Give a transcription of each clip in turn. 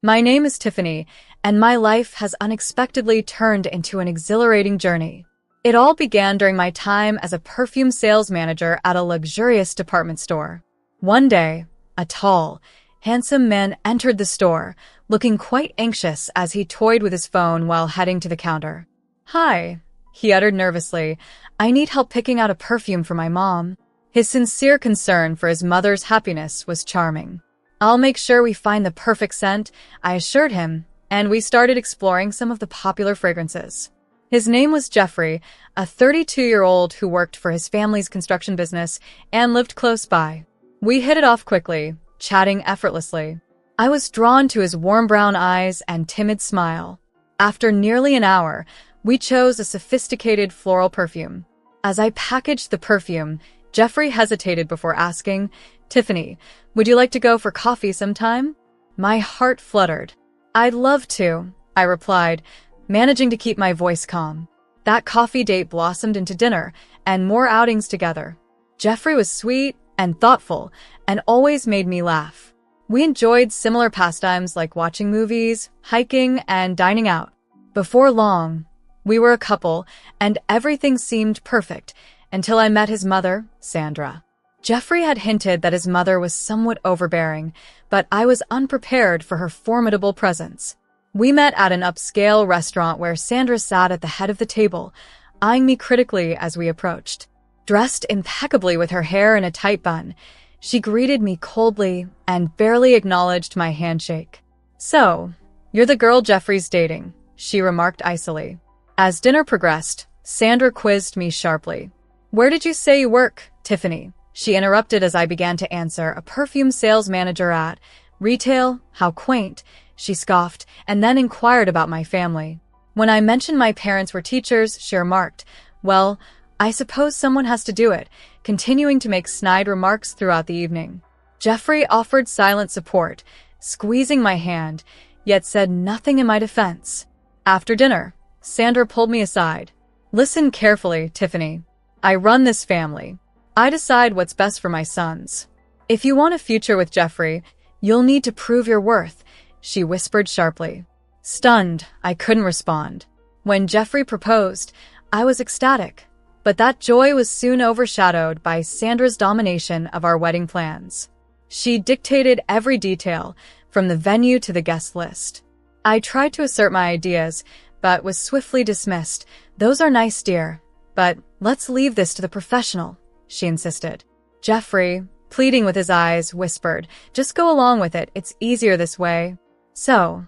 My name is Tiffany, and my life has unexpectedly turned into an exhilarating journey. It all began during my time as a perfume sales manager at a luxurious department store. One day, a tall, handsome man entered the store, looking quite anxious as he toyed with his phone while heading to the counter. "Hi," he uttered nervously. "I need help picking out a perfume for my mom." His sincere concern for his mother's happiness was charming. "I'll make sure we find the perfect scent," I assured him, and we started exploring some of the popular fragrances. His name was Jeffrey, a 32-year-old who worked for his family's construction business and lived close by. We hit it off quickly, chatting effortlessly. I was drawn to his warm brown eyes and timid smile. After nearly an hour, we chose a sophisticated floral perfume. As I packaged the perfume, Jeffrey hesitated before asking, "Tiffany, would you like to go for coffee sometime?" My heart fluttered. "I'd love to," I replied, managing to keep my voice calm. That coffee date blossomed into dinner and more outings together. Jeffrey was sweet and thoughtful and always made me laugh. We enjoyed similar pastimes like watching movies, hiking, and dining out. Before long, we were a couple, and everything seemed perfect until I met his mother, Sandra. Jeffrey had hinted that his mother was somewhat overbearing, but I was unprepared for her formidable presence. We met at an upscale restaurant where Sandra sat at the head of the table, eyeing me critically as we approached. Dressed impeccably with her hair in a tight bun, she greeted me coldly and barely acknowledged my handshake. "So, you're the girl Jeffrey's dating," she remarked icily. As dinner progressed, Sandra quizzed me sharply. "Where did you say you work, Tiffany?" she interrupted as I began to answer. "A perfume sales manager at retail? How quaint," she scoffed, and then inquired about my family. When I mentioned my parents were teachers, she remarked, "Well, I suppose someone has to do it," continuing to make snide remarks throughout the evening. Jeffrey offered silent support, squeezing my hand, yet said nothing in my defense. After dinner, Sandra pulled me aside. "Listen carefully, Tiffany. I run this family. I decide what's best for my sons. If you want a future with Jeffrey, you'll need to prove your worth," she whispered sharply. Stunned, I couldn't respond. When Jeffrey proposed, I was ecstatic, but that joy was soon overshadowed by Sandra's domination of our wedding plans. She dictated every detail, from the venue to the guest list. I tried to assert my ideas, but was swiftly dismissed. "Those are nice, dear, but let's leave this to the professional," she insisted. Jeffrey, pleading with his eyes, whispered, "Just go along with it, it's easier this way." So,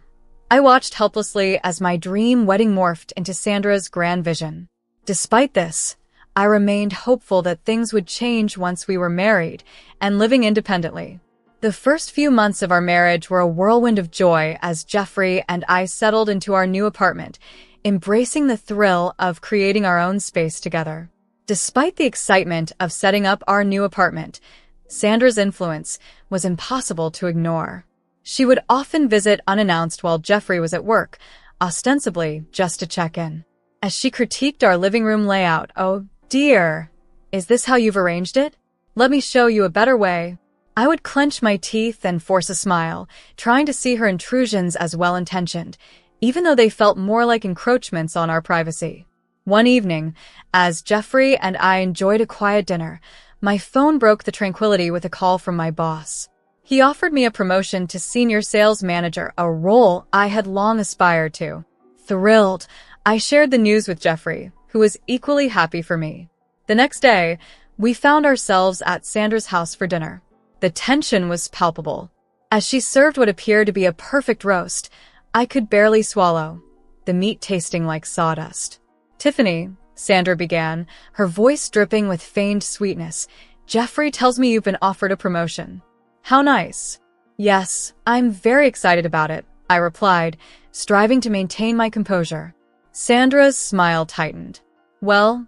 I watched helplessly as my dream wedding morphed into Sandra's grand vision. Despite this, I remained hopeful that things would change once we were married and living independently. The first few months of our marriage were a whirlwind of joy as Jeffrey and I settled into our new apartment, embracing the thrill of creating our own space together. Despite the excitement of setting up our new apartment, Sandra's influence was impossible to ignore. She would often visit unannounced while Jeffrey was at work, ostensibly just to check in. As she critiqued our living room layout, "Oh, dear, is this how you've arranged it? Let me show you a better way." I would clench my teeth and force a smile, trying to see her intrusions as well-intentioned, even though they felt more like encroachments on our privacy. One evening, as Jeffrey and I enjoyed a quiet dinner, my phone broke the tranquility with a call from my boss. He offered me a promotion to senior sales manager, a role I had long aspired to. Thrilled, I shared the news with Jeffrey, who was equally happy for me. The next day, we found ourselves at Sandra's house for dinner. The tension was palpable. As she served what appeared to be a perfect roast, I could barely swallow, the meat tasting like sawdust. "Tiffany," Sandra began, her voice dripping with feigned sweetness, "Jeffrey tells me you've been offered a promotion." "How nice." "Yes, I'm very excited about it," I replied, striving to maintain my composure. Sandra's smile tightened. "Well,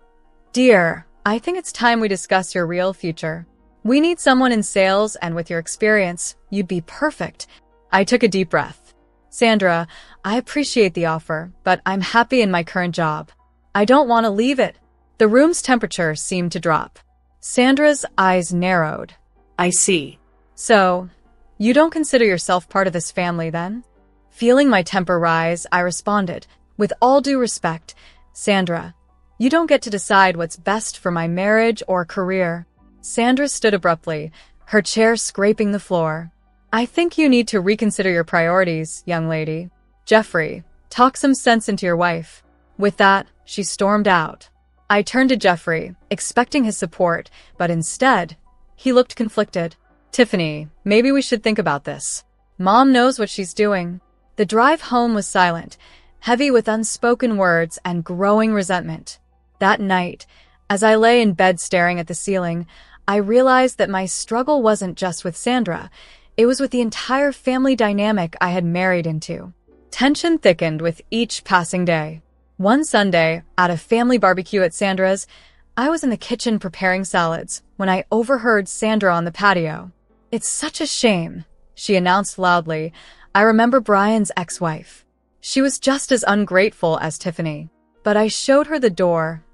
dear, I think it's time we discuss your real future. We need someone in sales, and with your experience, you'd be perfect." I took a deep breath. "Sandra, I appreciate the offer, but I'm happy in my current job. I don't want to leave it." The room's temperature seemed to drop. Sandra's eyes narrowed. "I see." "So, you don't consider yourself part of this family then?" Feeling my temper rise, I responded, with all due respect, Sandra, you don't get to decide what's best for my marriage or career. Sandra stood abruptly, her chair scraping the floor. I think you need to reconsider your priorities, young lady. Jeffrey, talk some sense into your wife. With that, she stormed out. I turned to Jeffrey, expecting his support, but instead, he looked conflicted. Tiffany, maybe we should think about this. Mom knows what she's doing. The drive home was silent, heavy with unspoken words and growing resentment. That night, as I lay in bed staring at the ceiling, I realized that my struggle wasn't just with Sandra, it was with the entire family dynamic I had married into. Tension thickened with each passing day. One Sunday, at a family barbecue at Sandra's, I was in the kitchen preparing salads when I overheard Sandra on the patio. It's such a shame, she announced loudly. I remember Brian's ex-wife. She was just as ungrateful as Tiffany. But I showed her the door,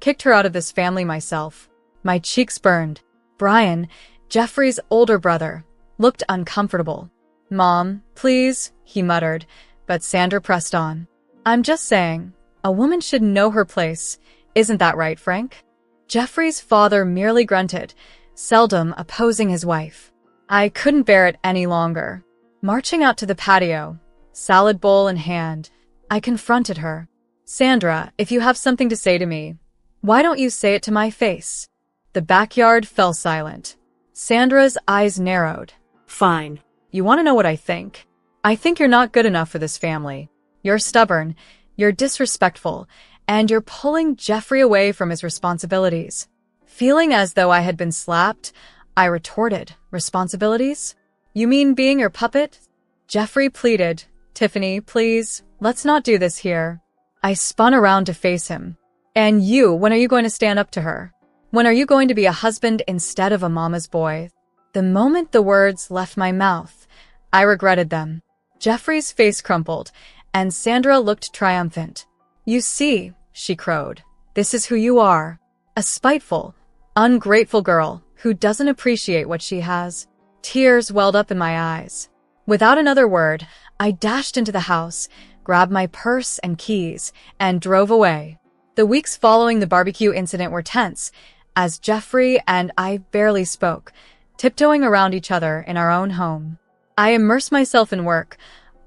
kicked her out of this family myself. My cheeks burned. Brian, Jeffrey's older brother, looked uncomfortable. Mom, please, he muttered, but Sandra pressed on. I'm just saying, a woman should know her place. Isn't that right, Frank? Jeffrey's father merely grunted, seldom opposing his wife. I couldn't bear it any longer. Marching out to the patio, salad bowl in hand, I confronted her. Sandra, if you have something to say to me, why don't you say it to my face? The backyard fell silent. Sandra's eyes narrowed. Fine. You want to know what I think? I think you're not good enough for this family. You're stubborn, you're disrespectful, and you're pulling Jeffrey away from his responsibilities. Feeling as though I had been slapped, I retorted, responsibilities? You mean being your puppet? Jeffrey pleaded, Tiffany, please, let's not do this here. I spun around to face him. And you, when are you going to stand up to her? When are you going to be a husband instead of a mama's boy? The moment the words left my mouth, I regretted them. Jeffrey's face crumpled, and Sandra looked triumphant. You see, she crowed, this is who you are. A spiteful, ungrateful girl who doesn't appreciate what she has. Tears welled up in my eyes. Without another word, I dashed into the house, grabbed my purse and keys, and drove away. The weeks following the barbecue incident were tense, as Jeffrey and I barely spoke, tiptoeing around each other in our own home. I immersed myself in work,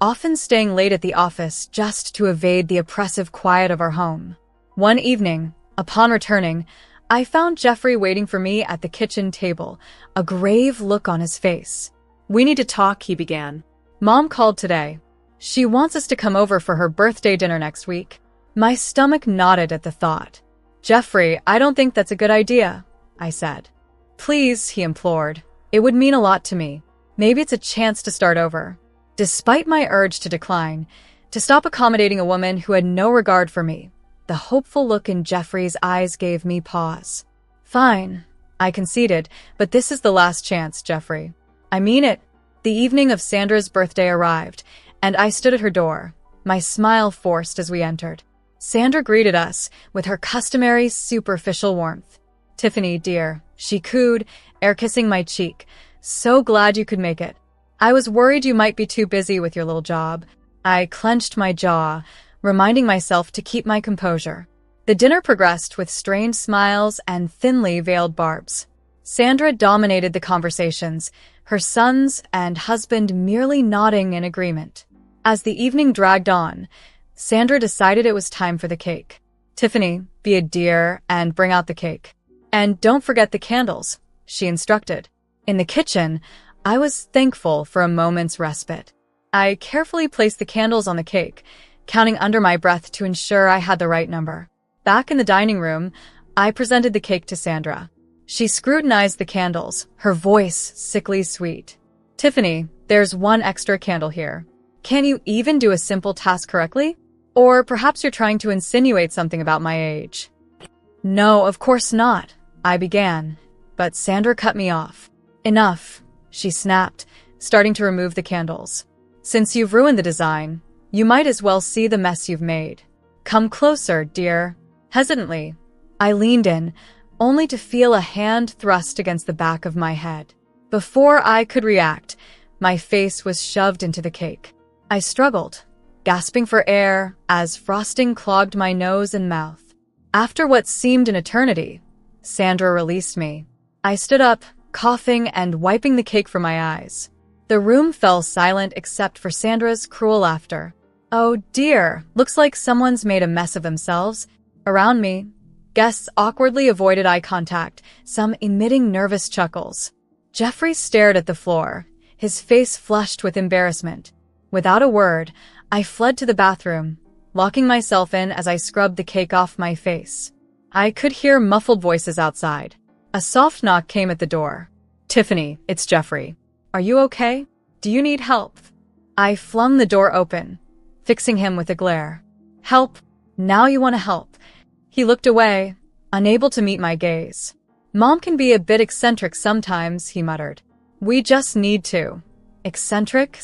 often staying late at the office just to evade the oppressive quiet of our home. One evening, upon returning, I found Jeffrey waiting for me at the kitchen table, a grave look on his face. We need to talk, he began. Mom called today. She wants us to come over for her birthday dinner next week. My stomach knotted at the thought. Jeffrey, I don't think that's a good idea, I said. Please, he implored. It would mean a lot to me. Maybe it's a chance to start over. Despite my urge to decline, to stop accommodating a woman who had no regard for me, the hopeful look in Jeffrey's eyes gave me pause. Fine, I conceded, but this is the last chance, Jeffrey. I mean it. The evening of Sandra's birthday arrived, and I stood at her door, my smile forced as we entered. Sandra greeted us with her customary superficial warmth. Tiffany, dear, she cooed, air-kissing my cheek. So glad you could make it. I was worried you might be too busy with your little job. I clenched my jaw, reminding myself to keep my composure. The dinner progressed with strained smiles and thinly veiled barbs. Sandra dominated the conversations, her sons and husband merely nodding in agreement. As the evening dragged on, Sandra decided it was time for the cake. Tiffany, be a dear and bring out the cake. And don't forget the candles, she instructed. In the kitchen, I was thankful for a moment's respite. I carefully placed the candles on the cake, counting under my breath to ensure I had the right number. Back in the dining room, I presented the cake to Sandra. She scrutinized the candles, her voice sickly sweet. Tiffany, there's one extra candle here. Can you even do a simple task correctly? Or perhaps you're trying to insinuate something about my age. No, of course not, I began, but Sandra cut me off. Enough, she snapped, starting to remove the candles. Since you've ruined the design, you might as well see the mess you've made. Come closer, dear. Hesitantly, I leaned in, only to feel a hand thrust against the back of my head. Before I could react, my face was shoved into the cake. I struggled, gasping for air as frosting clogged my nose and mouth. After what seemed an eternity, Sandra released me. I stood up, coughing and wiping the cake from my eyes. The room fell silent except for Sandra's cruel laughter. Oh dear, looks like someone's made a mess of themselves. Around me, guests awkwardly avoided eye contact, some emitting nervous chuckles. Jeffrey stared at the floor, his face flushed with embarrassment. Without a word, I fled to the bathroom, locking myself in as I scrubbed the cake off my face. I could hear muffled voices outside. A soft knock came at the door. "Tiffany, it's Jeffrey. Are you okay? Do you need help?" I flung the door open, fixing him with a glare. "Help? Now you want to help?" He looked away, unable to meet my gaze. "Mom can be a bit eccentric sometimes," he muttered. "We just need to." "Eccentric?"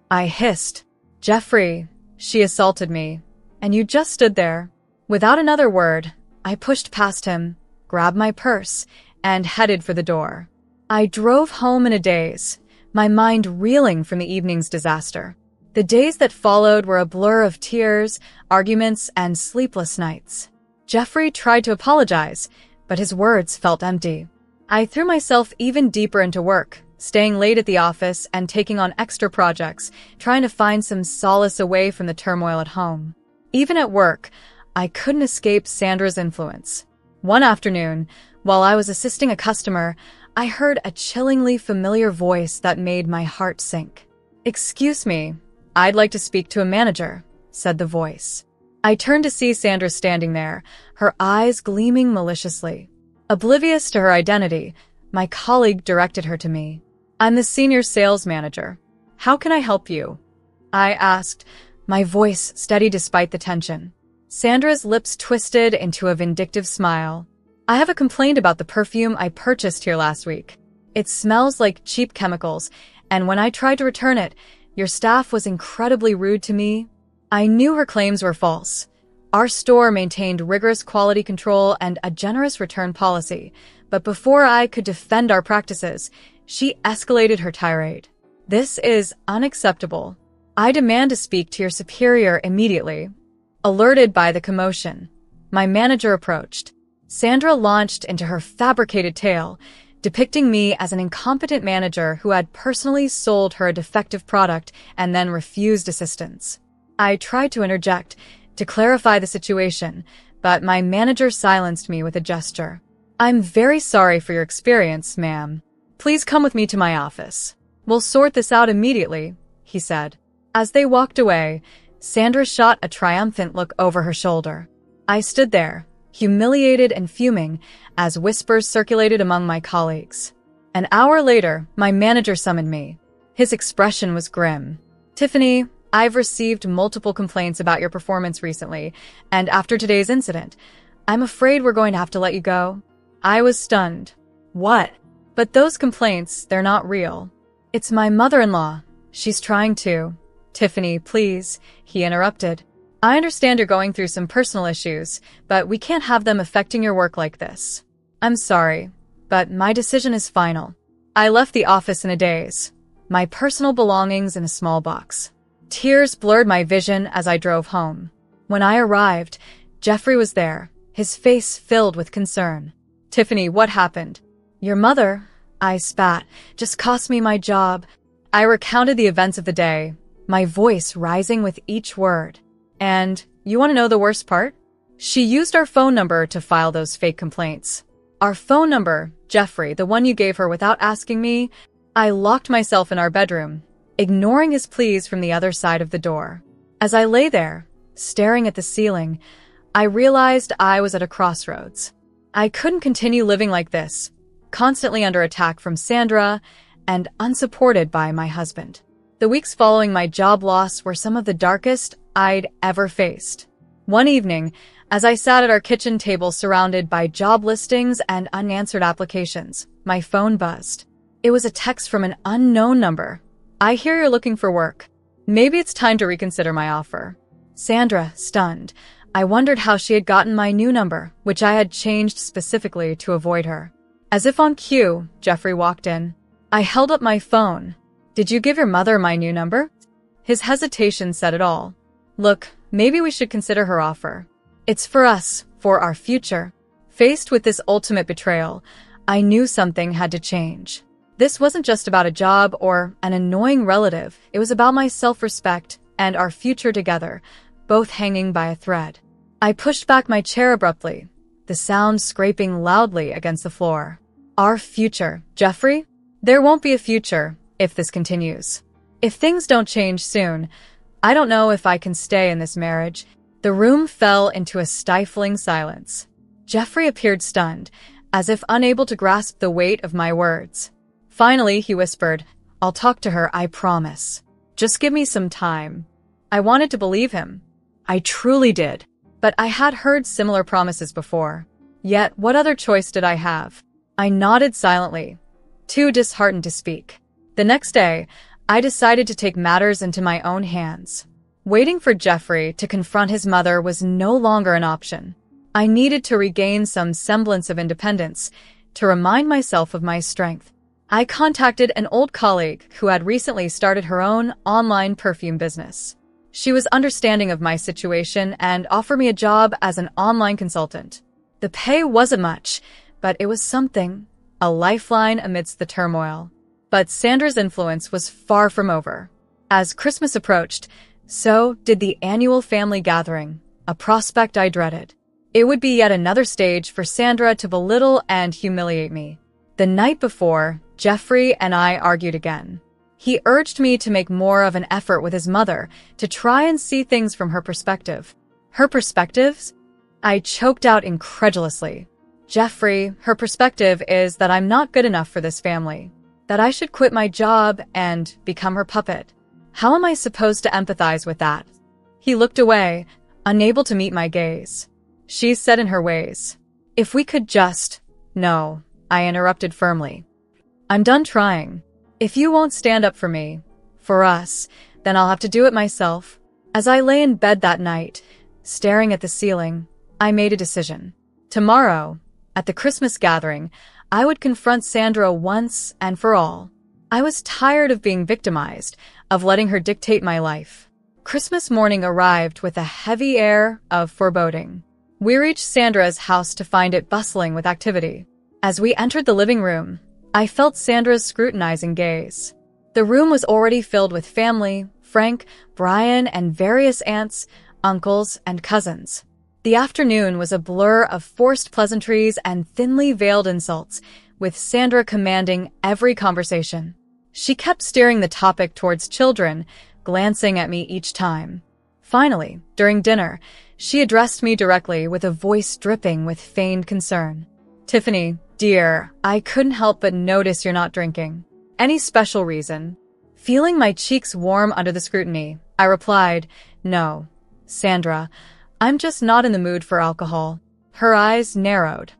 I hissed. "Jeffrey," she assaulted me, "and you just stood there." Without another word, I pushed past him, grabbed my purse, and headed for the door. I drove home in a daze, my mind reeling from the evening's disaster. The days that followed were a blur of tears, arguments, and sleepless nights. Jeffrey tried to apologize, but his words felt empty. I threw myself even deeper into work, staying late at the office and taking on extra projects, trying to find some solace away from the turmoil at home. Even at work, I couldn't escape Sandra's influence. One afternoon, while I was assisting a customer, I heard a chillingly familiar voice that made my heart sink. "Excuse me, I'd like to speak to a manager," said the voice. I turned to see Sandra standing there, her eyes gleaming maliciously. Oblivious to her identity, my colleague directed her to me. "I'm the senior sales manager. How can I help you?" I asked, my voice steady despite the tension. Sandra's lips twisted into a vindictive smile. "I have a complaint about the perfume I purchased here last week. It smells like cheap chemicals, and when I tried to return it, your staff was incredibly rude to me." I knew her claims were false. Our store maintained rigorous quality control and a generous return policy, but before I could defend our practices, she escalated her tirade. "This is unacceptable. I demand to speak to your superior immediately." Alerted by the commotion, my manager approached. Sandra launched into her fabricated tale, depicting me as an incompetent manager who had personally sold her a defective product and then refused assistance. I tried to interject, to clarify the situation, but my manager silenced me with a gesture. "I'm very sorry for your experience, ma'am. Please come with me to my office. We'll sort this out immediately," he said. As they walked away, Sandra shot a triumphant look over her shoulder. I stood there, humiliated and fuming, as whispers circulated among my colleagues. An hour later, my manager summoned me. His expression was grim. "Tiffany, I've received multiple complaints about your performance recently, and after today's incident, I'm afraid we're going to have to let you go." I was stunned. "What?" "But those complaints, they're not real. It's my mother-in-law. She's trying to—" "Tiffany, please," he interrupted. "I understand you're going through some personal issues, but we can't have them affecting your work like this. I'm sorry, but my decision is final." I left the office in a daze, my personal belongings in a small box. Tears blurred my vision as I drove home. When I arrived, Jeffrey was there, his face filled with concern. "Tiffany, what happened?" "Your mother," I spat, "just cost me my job." I recounted the events of the day, my voice rising with each word. "And you want to know the worst part? She used our phone number to file those fake complaints." "Our phone number, Jeffrey, the one you gave her without asking me?" I locked myself in our bedroom, ignoring his pleas from the other side of the door. As I lay there, staring at the ceiling, I realized I was at a crossroads. I couldn't continue living like this, constantly under attack from Sandra and unsupported by my husband. The weeks following my job loss were some of the darkest I'd ever faced. One evening, as I sat at our kitchen table surrounded by job listings and unanswered applications, my phone buzzed. It was a text from an unknown number. "I hear you're looking for work. Maybe it's time to reconsider my offer." Sandra, stunned. I wondered how she had gotten my new number, which I had changed specifically to avoid her. As if on cue, Jeffrey walked in. I held up my phone. "Did you give your mother my new number?" His hesitation said it all. Look, maybe we should consider her offer. It's for us, for our future. Faced with this ultimate betrayal, I knew something had to change. This wasn't just about a job or an annoying relative. It was about my self-respect and our future together, both hanging by a thread. I pushed back my chair abruptly, the sound scraping loudly against the floor. Our future, Jeffrey? There won't be a future if this continues. If things don't change soon, I don't know if I can stay in this marriage. The room fell into a stifling silence. Jeffrey appeared stunned, as if unable to grasp the weight of my words. Finally, he whispered, I'll talk to her, I promise. Just give me some time. I wanted to believe him. I truly did. But I had heard similar promises before. Yet, what other choice did I have? I nodded silently, too disheartened to speak. The next day, I decided to take matters into my own hands. Waiting for Jeffrey to confront his mother was no longer an option. I needed to regain some semblance of independence, to remind myself of my strength. I contacted an old colleague who had recently started her own online perfume business. She was understanding of my situation and offered me a job as an online consultant. The pay wasn't much, but it was something, a lifeline amidst the turmoil. But Sandra's influence was far from over. As Christmas approached, so did the annual family gathering, a prospect I dreaded. It would be yet another stage for Sandra to belittle and humiliate me. The night before, Jeffrey and I argued again. He urged me to make more of an effort with his mother, to try and see things from her perspective. Her perspectives? I choked out incredulously. Jeffrey, her perspective is that I'm not good enough for this family, that I should quit my job and become her puppet. How am I supposed to empathize with that? He looked away, unable to meet my gaze. She said in her ways, If we could just— No, I interrupted firmly. I'm done trying. If you won't stand up for me, for us, then I'll have to do it myself. As I lay in bed that night, staring at the ceiling, I made a decision. Tomorrow, at the Christmas gathering, I would confront Sandra once and for all. I was tired of being victimized, of letting her dictate my life. Christmas morning arrived with a heavy air of foreboding. We reached Sandra's house to find it bustling with activity. As we entered the living room, I felt Sandra's scrutinizing gaze. The room was already filled with family, Frank, Brian, and various aunts, uncles, and cousins. The afternoon was a blur of forced pleasantries and thinly veiled insults, with Sandra commanding every conversation. She kept steering the topic towards children, glancing at me each time. Finally, during dinner, she addressed me directly with a voice dripping with feigned concern. Tiffany, dear, I couldn't help but notice you're not drinking. Any special reason? Feeling my cheeks warm under the scrutiny, I replied, No, Sandra, I'm just not in the mood for alcohol. Her eyes narrowed.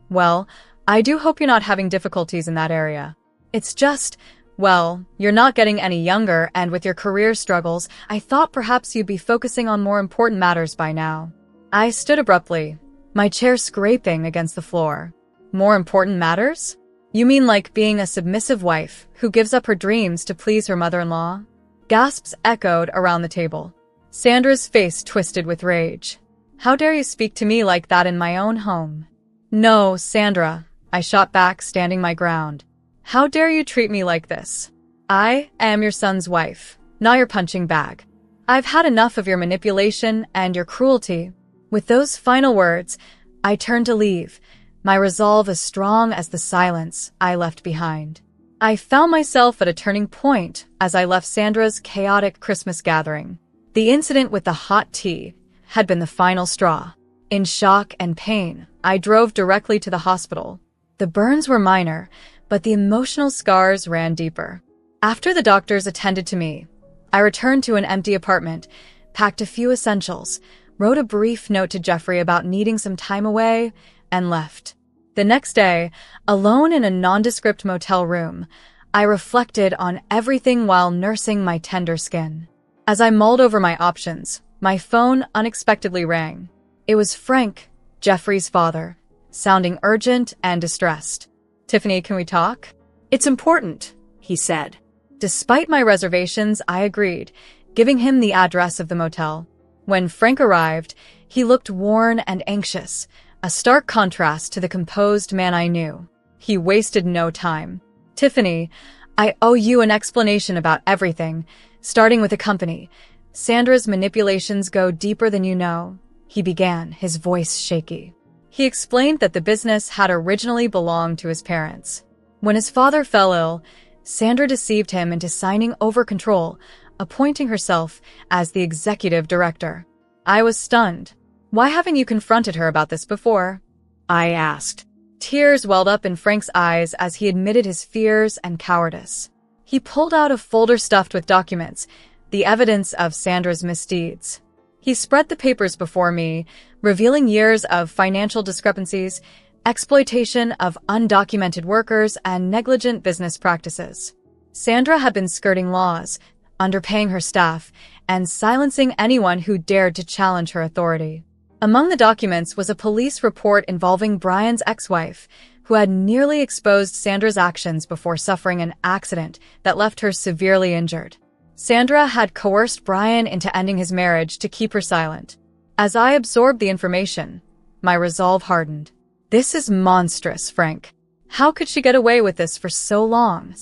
Well, I do hope you're not having difficulties in that area. It's just, well, you're not getting any younger, and with your career struggles, I thought perhaps you'd be focusing on more important matters by now. I stood abruptly, my chair scraping against the floor. More important matters? You mean like being a submissive wife who gives up her dreams to please her mother-in-law? Gasps echoed around the table. Sandra's face twisted with rage. How dare you speak to me like that in my own home? No, Sandra, I shot back, standing my ground. How dare you treat me like this? I am your son's wife, not your punching bag. I've had enough of your manipulation and your cruelty. With those final words, I turned to leave, my resolve as strong as the silence I left behind. I found myself at a turning point as I left Sandra's chaotic Christmas gathering. The incident with the hot tea had been the final straw. In shock and pain, I drove directly to the hospital. The burns were minor, but the emotional scars ran deeper. After the doctors attended to me, I returned to an empty apartment, packed a few essentials, wrote a brief note to Jeffrey about needing some time away, and left. The next day, alone in a nondescript motel room, I reflected on everything while nursing my tender skin. As I mulled over my options, my phone unexpectedly rang. It was Frank, Jeffrey's father, sounding urgent and distressed. Tiffany, can we talk? It's important, he said. Despite my reservations, I agreed, giving him the address of the motel. When Frank arrived, he looked worn and anxious, a stark contrast to the composed man I knew. He wasted no time. "Tiffany, I owe you an explanation about everything, starting with the company. Sandra's manipulations go deeper than you know," he began, his voice shaky. He explained that the business had originally belonged to his parents. When his father fell ill, Sandra deceived him into signing over control, appointing herself as the executive director. I was stunned. "Why haven't you confronted her about this before?" I asked. Tears welled up in Frank's eyes as he admitted his fears and cowardice. He pulled out a folder stuffed with documents, the evidence of Sandra's misdeeds. He spread the papers before me, revealing years of financial discrepancies, exploitation of undocumented workers, and negligent business practices. Sandra had been skirting laws, underpaying her staff, and silencing anyone who dared to challenge her authority. Among the documents was a police report involving Brian's ex-wife, who had nearly exposed Sandra's actions before suffering an accident that left her severely injured. Sandra had coerced Brian into ending his marriage to keep her silent. As I absorbed the information, my resolve hardened. "This is monstrous, Frank. How could she get away with this for so long?"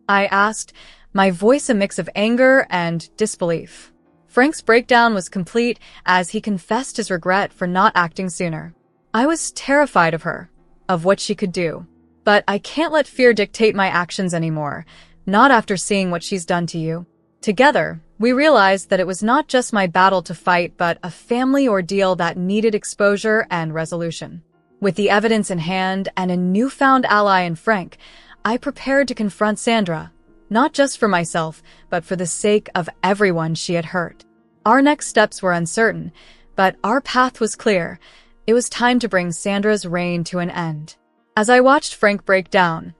I asked, my voice a mix of anger and disbelief. Frank's breakdown was complete as he confessed his regret for not acting sooner. "I was terrified of her, of what she could do. But I can't let fear dictate my actions anymore, not after seeing what she's done to you." Together, we realized that it was not just my battle to fight, but a family ordeal that needed exposure and resolution. With the evidence in hand and a newfound ally in Frank, I prepared to confront Sandra, not just for myself, but for the sake of everyone she had hurt. Our next steps were uncertain, but our path was clear. It was time to bring Sandra's reign to an end. As I watched Frank break down,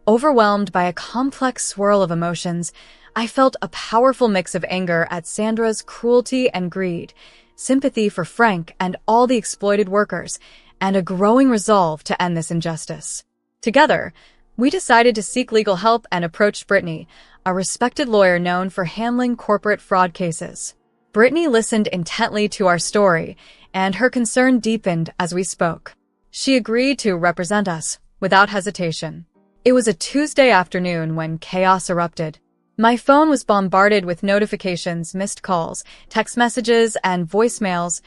overwhelmed by a complex swirl of emotions, I felt a powerful mix of anger at Sandra's cruelty and greed, sympathy for Frank and all the exploited workers, and a growing resolve to end this injustice. Together, we decided to seek legal help and approached Brittany, a respected lawyer known for handling corporate fraud cases. Brittany listened intently to our story, and her concern deepened as we spoke. She agreed to represent us without hesitation. It was a Tuesday afternoon when chaos erupted. My phone was bombarded with notifications, missed calls, text messages, and voicemails,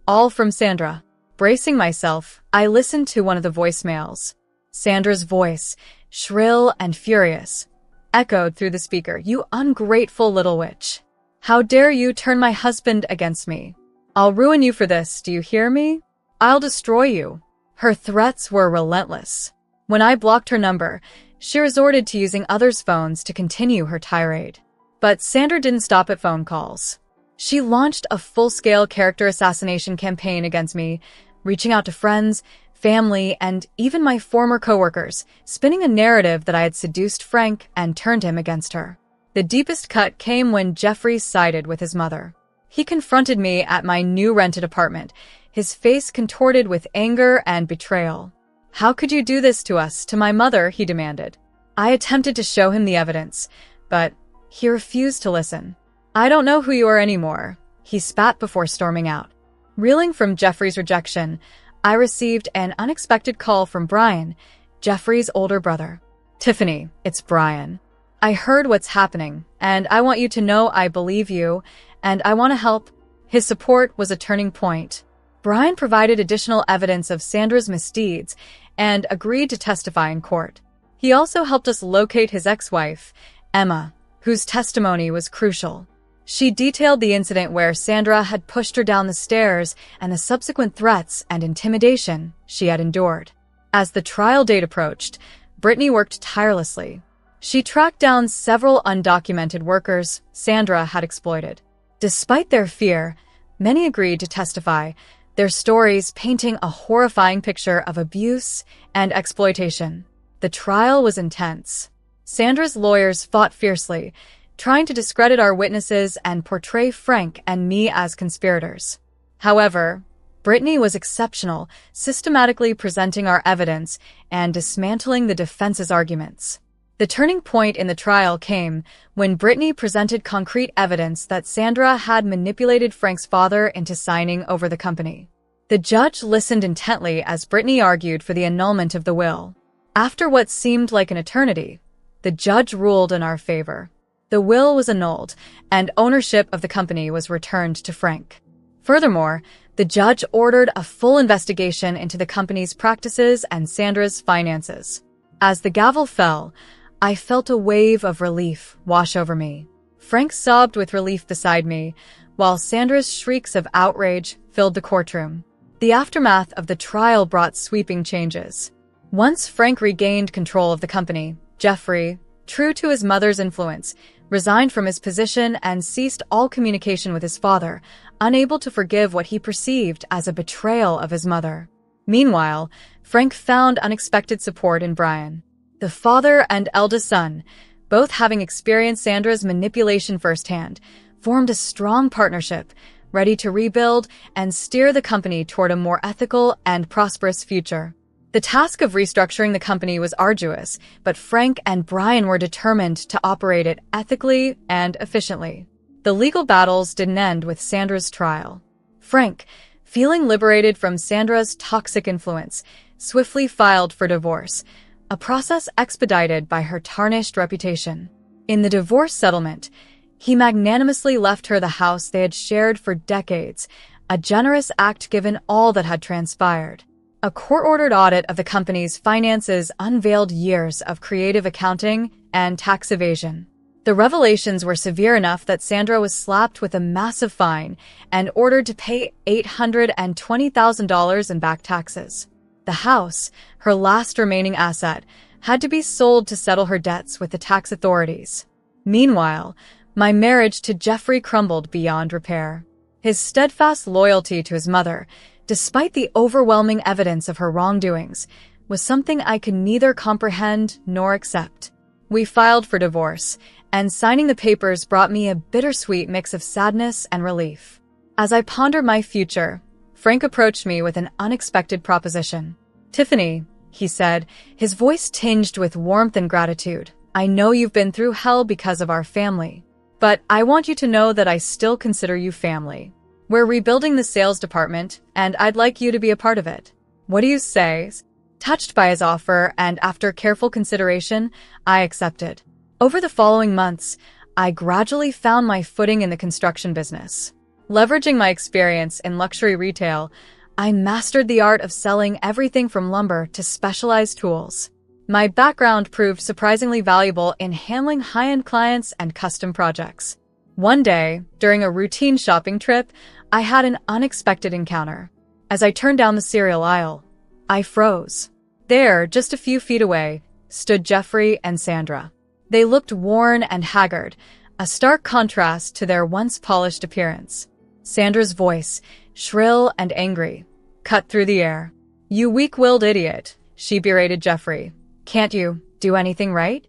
all from Sandra. Bracing myself, I listened to one of the voicemails. Sandra's voice, shrill and furious, echoed through the speaker. "You ungrateful little witch. How dare you turn my husband against me? I'll ruin you for this, do you hear me? I'll destroy you." Her threats were relentless. When I blocked her number, she resorted to using others' phones to continue her tirade. But Sandra didn't stop at phone calls. She launched a full-scale character assassination campaign against me, reaching out to friends, family, and even my former coworkers, spinning a narrative that I had seduced Frank and turned him against her. The deepest cut came when Jeffrey sided with his mother. He confronted me at my new rented apartment, his face contorted with anger and betrayal. "How could you do this to us, to my mother?" he demanded. I attempted to show him the evidence, but he refused to listen. "I don't know who you are anymore," he spat before storming out. Reeling from Jeffrey's rejection, I received an unexpected call from Brian, Jeffrey's older brother. "Tiffany, it's Brian. I heard what's happening, and I want you to know I believe you, and I want to help." His support was a turning point. Brian provided additional evidence of Sandra's misdeeds and agreed to testify in court. He also helped us locate his ex-wife, Emma, whose testimony was crucial. She detailed the incident where Sandra had pushed her down the stairs and the subsequent threats and intimidation she had endured. As the trial date approached, Brittany worked tirelessly. She tracked down several undocumented workers Sandra had exploited. Despite their fear, many agreed to testify, their stories painting a horrifying picture of abuse and exploitation. The trial was intense. Sandra's lawyers fought fiercely, trying to discredit our witnesses and portray Frank and me as conspirators. However, Brittany was exceptional, systematically presenting our evidence and dismantling the defense's arguments. The turning point in the trial came when Brittany presented concrete evidence that Sandra had manipulated Frank's father into signing over the company. The judge listened intently as Brittany argued for the annulment of the will. After what seemed like an eternity, the judge ruled in our favor. The will was annulled, and ownership of the company was returned to Frank. Furthermore, the judge ordered a full investigation into the company's practices and Sandra's finances. As the gavel fell, I felt a wave of relief wash over me. Frank sobbed with relief beside me, while Sandra's shrieks of outrage filled the courtroom. The aftermath of the trial brought sweeping changes. Once Frank regained control of the company, Jeffrey, true to his mother's influence, resigned from his position and ceased all communication with his father, unable to forgive what he perceived as a betrayal of his mother. Meanwhile, Frank found unexpected support in Brian. The father and eldest son, both having experienced Sandra's manipulation firsthand, formed a strong partnership, ready to rebuild and steer the company toward a more ethical and prosperous future. The task of restructuring the company was arduous, but Frank and Brian were determined to operate it ethically and efficiently. The legal battles didn't end with Sandra's trial. Frank, feeling liberated from Sandra's toxic influence, swiftly filed for divorce, a process expedited by her tarnished reputation. In the divorce settlement, he magnanimously left her the house they had shared for decades, a generous act given all that had transpired. A court-ordered audit of the company's finances unveiled years of creative accounting and tax evasion. The revelations were severe enough that Sandra was slapped with a massive fine and ordered to pay $820,000 in back taxes. The house, her last remaining asset, had to be sold to settle her debts with the tax authorities. Meanwhile, my marriage to Jeffrey crumbled beyond repair. His steadfast loyalty to his mother, despite the overwhelming evidence of her wrongdoings, was something I could neither comprehend nor accept. We filed for divorce, and signing the papers brought me a bittersweet mix of sadness and relief. As I pondered my future, Frank approached me with an unexpected proposition. "Tiffany," he said, his voice tinged with warmth and gratitude, "I know you've been through hell because of our family, but I want you to know that I still consider you family. We're rebuilding the sales department, and I'd like you to be a part of it. What do you say?" Touched by his offer, and after careful consideration, I accepted. Over the following months, I gradually found my footing in the construction business. Leveraging my experience in luxury retail, I mastered the art of selling everything from lumber to specialized tools. My background proved surprisingly valuable in handling high-end clients and custom projects. One day, during a routine shopping trip, I had an unexpected encounter. As I turned down the cereal aisle, I froze. There, just a few feet away, stood Jeffrey and Sandra. They looked worn and haggard, a stark contrast to their once polished appearance. Sandra's voice, shrill and angry, cut through the air. "You weak-willed idiot," she berated Jeffrey. "Can't you do anything right?"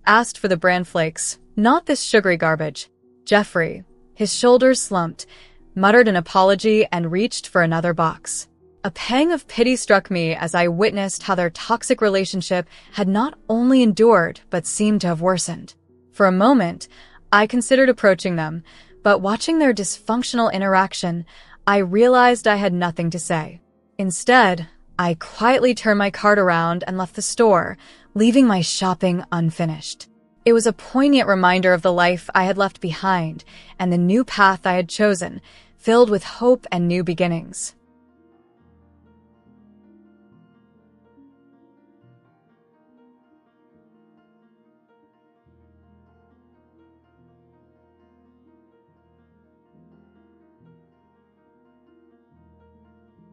"Asked for the bran flakes, not this sugary garbage." Jeffrey, his shoulders slumped, muttered an apology and reached for another box. A pang of pity struck me as I witnessed how their toxic relationship had not only endured but seemed to have worsened. For a moment, I considered approaching them, but watching their dysfunctional interaction, I realized I had nothing to say. Instead, I quietly turned my cart around and left the store, leaving my shopping unfinished. It was a poignant reminder of the life I had left behind and the new path I had chosen, filled with hope and new beginnings.